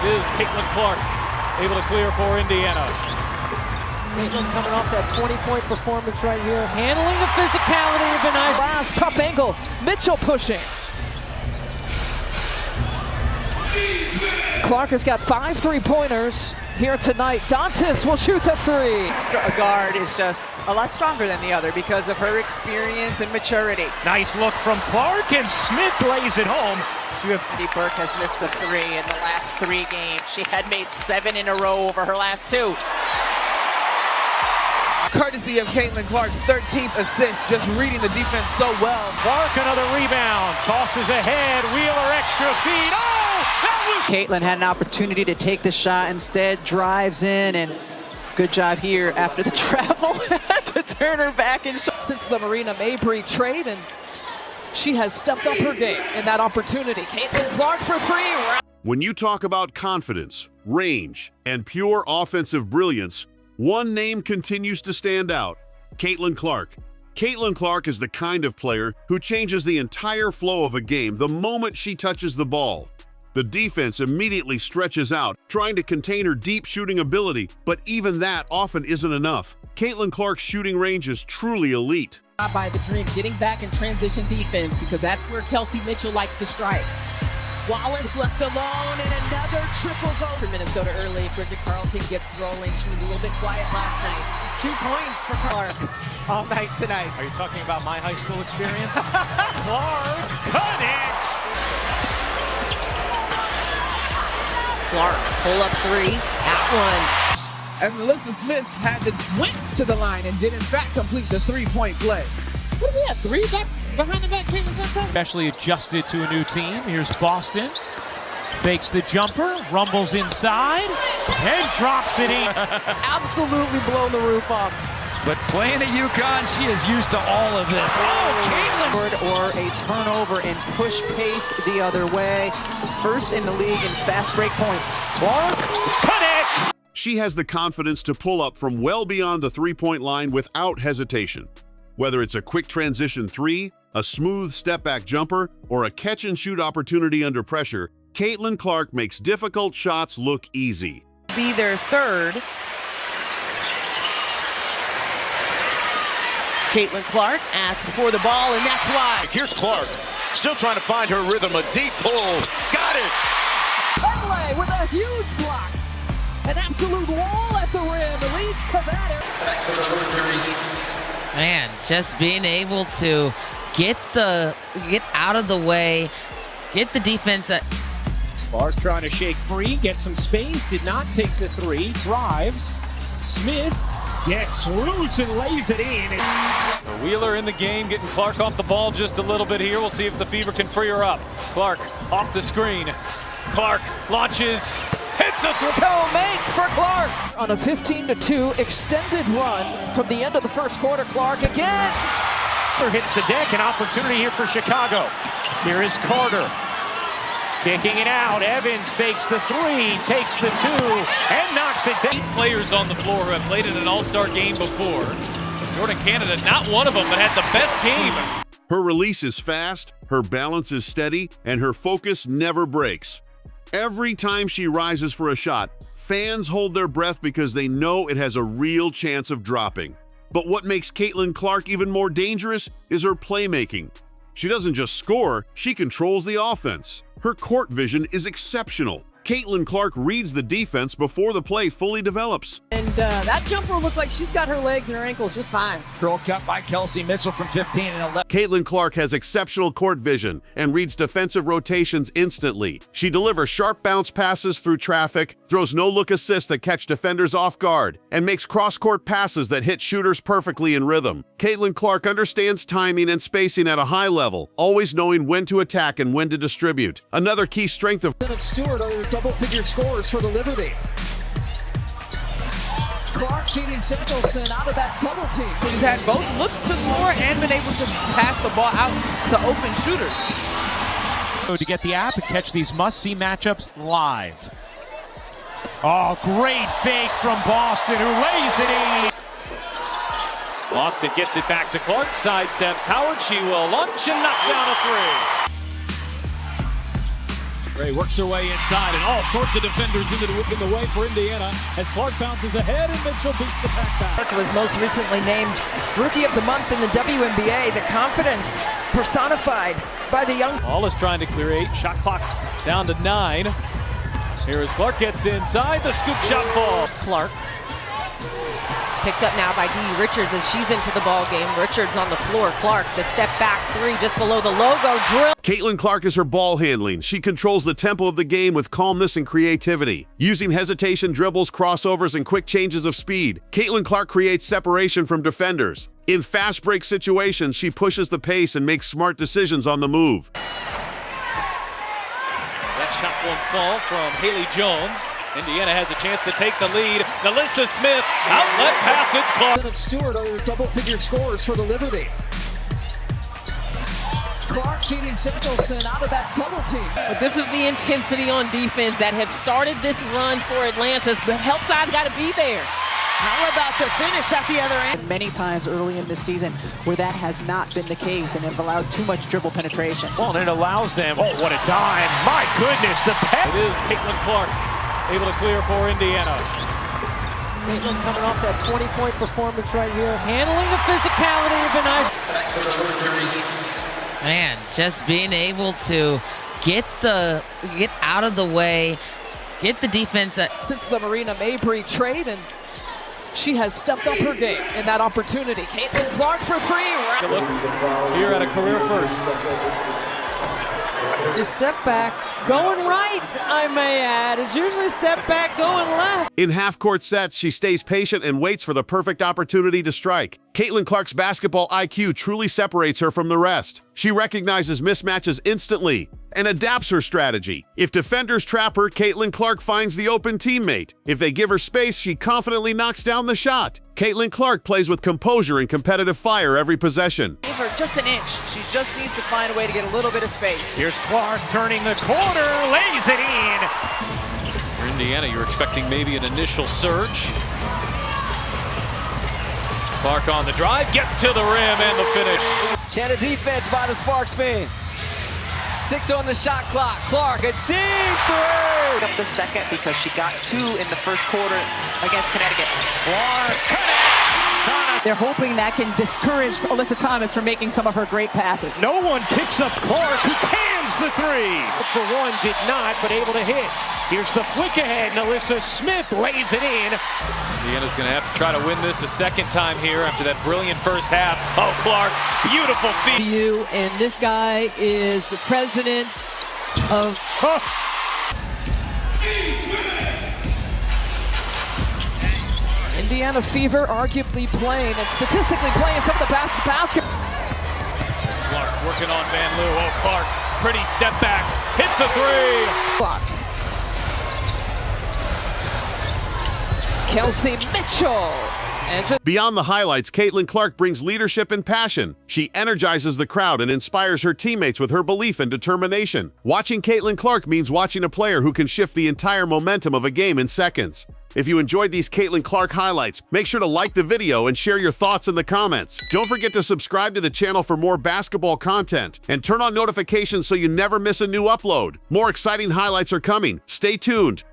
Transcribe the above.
It is Caitlin Clark able to clear for Indiana. Caitlin coming off that 20-point performance right here. Handling the physicality has been nice. Last tough angle. Mitchell pushing. Clark has got 5 3-pointers here tonight. Dantas will shoot the 3. A guard is just a lot stronger than the other because of her experience and maturity. Nice look from Clark, and Smith lays it home. So you have Eddie Burke has missed a 3 in the last 3 games. She had made 7 in a row over her last 2. Courtesy of Caitlin Clark's 13th assist, just reading the defense so well. Clark, another rebound, tosses ahead, Wheeler extra feed. Oh, that was... Caitlin had an opportunity to take the shot, instead drives in, and good job here after the travel to turn her back and shot. Since the Marina Mabry trade, and she has stepped up her game in that opportunity. Caitlin Clark for 3. When you talk about confidence, range, and pure offensive brilliance, one name continues to stand out: Caitlin Clark. Caitlin Clark is the kind of player who changes the entire flow of a game the moment she touches the ball. The defense immediately stretches out, trying to contain her deep shooting ability, but even that often isn't enough. Caitlin Clark's shooting range is truly elite. By the Dream, getting back in transition defense, because that's where Kelsey Mitchell likes to strike. Wallace left alone, and another triple goal For Minnesota early, Bridget Carlton gets rolling. She was a little bit quiet last night. 2 points for Clark all night tonight. Are you talking about my high school experience? Clark connects! Clark, pull up 3, at 1. as Melissa Smith went to the line and did in fact complete the 3-point play. What do we have, 3 back behind the back? Especially adjusted to a new team. Here's Boston. Fakes the jumper, rumbles inside, and drops it in. Absolutely blown the roof off. But playing at UConn, she is used to all of this. Oh, Caitlin! Or a turnover and push pace the other way. First in the league in fast break points. Clark connects! She has the confidence to pull up from well beyond the three-point line without hesitation. Whether it's a quick transition 3, a smooth step-back jumper, or a catch-and-shoot opportunity under pressure, Caitlin Clark makes difficult shots look easy. Be their third. Caitlin Clark asks for the ball, and that's why. Here's Clark, still trying to find her rhythm. A deep pull. Got it! Finlay with a huge block. An absolute wall at the rim. Leads to that. Man, just being able to get out of the way, get the defense. Clark trying to shake free, get some space, did not take the 3, drives. Smith gets loose and lays it in. Wheeler in the game, getting Clark off the ball just a little bit here. We'll see if the Fever can free her up. Clark off the screen. Clark launches, hits a 3. Make for Clark on a 15-2 extended run from the end of the first quarter. Clark again. Hits the deck, an opportunity here for Chicago. Here is Carter. Kicking it out, Evans fakes the 3, takes the 2, and knocks it down. 8 players on the floor who have played in an all-star game before. Jordan Canada, not one of them, but had the best game. Her release is fast, her balance is steady, and her focus never breaks. Every time she rises for a shot, fans hold their breath because they know it has a real chance of dropping. But what makes Caitlin Clark even more dangerous is her playmaking. She doesn't just score, she controls the offense. Her court vision is exceptional. Caitlin Clark reads the defense before the play fully develops. And that jumper looked like she's got her legs and her ankles just fine. Girl cut by Kelsey Mitchell from 15 and 11. Caitlin Clark has exceptional court vision and reads defensive rotations instantly. She delivers sharp bounce passes through traffic, throws no-look assists that catch defenders off guard, and makes cross-court passes that hit shooters perfectly in rhythm. Caitlin Clark understands timing and spacing at a high level, always knowing when to attack and when to distribute. Another key strength of Stewart are double-figure scores for the Liberty. Clark feeding Samuelson out of that double team. He's had both looks to score and been able to pass the ball out to open shooters. To get the app and catch these must-see matchups live. Oh, great fake from Boston, who lays it in. Boston gets it back to Clark, sidesteps Howard. She will launch and knock down a 3. Ray works her way inside, and all sorts of defenders in the way for Indiana as Clark bounces ahead and Mitchell beats the pack back. Clark was most recently named Rookie of the Month in the WNBA. The confidence personified by the young. All is trying to clear 8. Shot clock down to 9. Here as Clark gets inside, the scoop shot falls. Clark. Picked up now by Dee Richards as she's into the ball game. Richards on the floor. Clark, the step back 3 just below the logo. Drill. Caitlin Clark is her ball handling. She controls the tempo of the game with calmness and creativity. Using hesitation, dribbles, crossovers, and quick changes of speed, Caitlin Clark creates separation from defenders. In fast break situations, she pushes the pace and makes smart decisions on the move. That shot won't fall from Haley Jones. Indiana has a chance to take the lead. Nalissa Smith, outlet pass, it's Clark. And Stewart are double-figure scores for the Liberty. Clark feeding Samuelson out of that double team. But this is the intensity on defense that has started this run for Atlanta. The help side's got to be there. How about the finish at the other end? Many times early in this season where that has not been the case and have allowed too much dribble penetration. Well, and it allows them, oh, what a dime. My goodness, the pass. It is Caitlin Clark able to clear for Indiana. Caitlin coming off that 20-point performance right here. Handling the physicality has been nice. Man, just being able to get out of the way, get the defense. Since the Marina Mabry trade, and she has stepped up her game in that opportunity. Caitlin Clark for 3. Look here at a career first. Just step back, going right, I may add. It's usually step back, going left. In half-court sets, she stays patient and waits for the perfect opportunity to strike. Caitlin Clark's basketball IQ truly separates her from the rest. She recognizes mismatches instantly and adapts her strategy. If defenders trap her, Caitlin Clark finds the open teammate. If they give her space, she confidently knocks down the shot. Caitlin Clark plays with composure and competitive fire every possession. Give her just an inch. She just needs to find a way to get a little bit of space. Here's Clark turning the corner, lays it in. For Indiana, you're expecting maybe an initial surge. Clark on the drive, gets to the rim and the finish. She had a defense by the Sparks fans. 6 on the shot clock. Clark, a deep 3! Up the second because she got 2 in the first quarter against Connecticut. Clark connects. They're hoping that can discourage Alyssa Thomas from making some of her great passes. No one picks up Clark, who cans the 3. For 1, did not, but able to hit. Here's the flick ahead. Nalissa Smith lays it in. Indiana's going to have to try to win this a second time here after that brilliant first half. Oh, Clark, beautiful feat. You, and this guy is the president of... Indiana fever arguably playing and statistically playing some of the basket. Clark working on Van Loo. Oh, Clark, pretty step back, hits a 3. Clock. Kelsey Mitchell. And beyond the highlights, Caitlin Clark brings leadership and passion. She energizes the crowd and inspires her teammates with her belief and determination. Watching Caitlin Clark means watching a player who can shift the entire momentum of a game in seconds. If you enjoyed these Caitlin Clark highlights, make sure to like the video and share your thoughts in the comments. Don't forget to subscribe to the channel for more basketball content and turn on notifications so you never miss a new upload. More exciting highlights are coming. Stay tuned.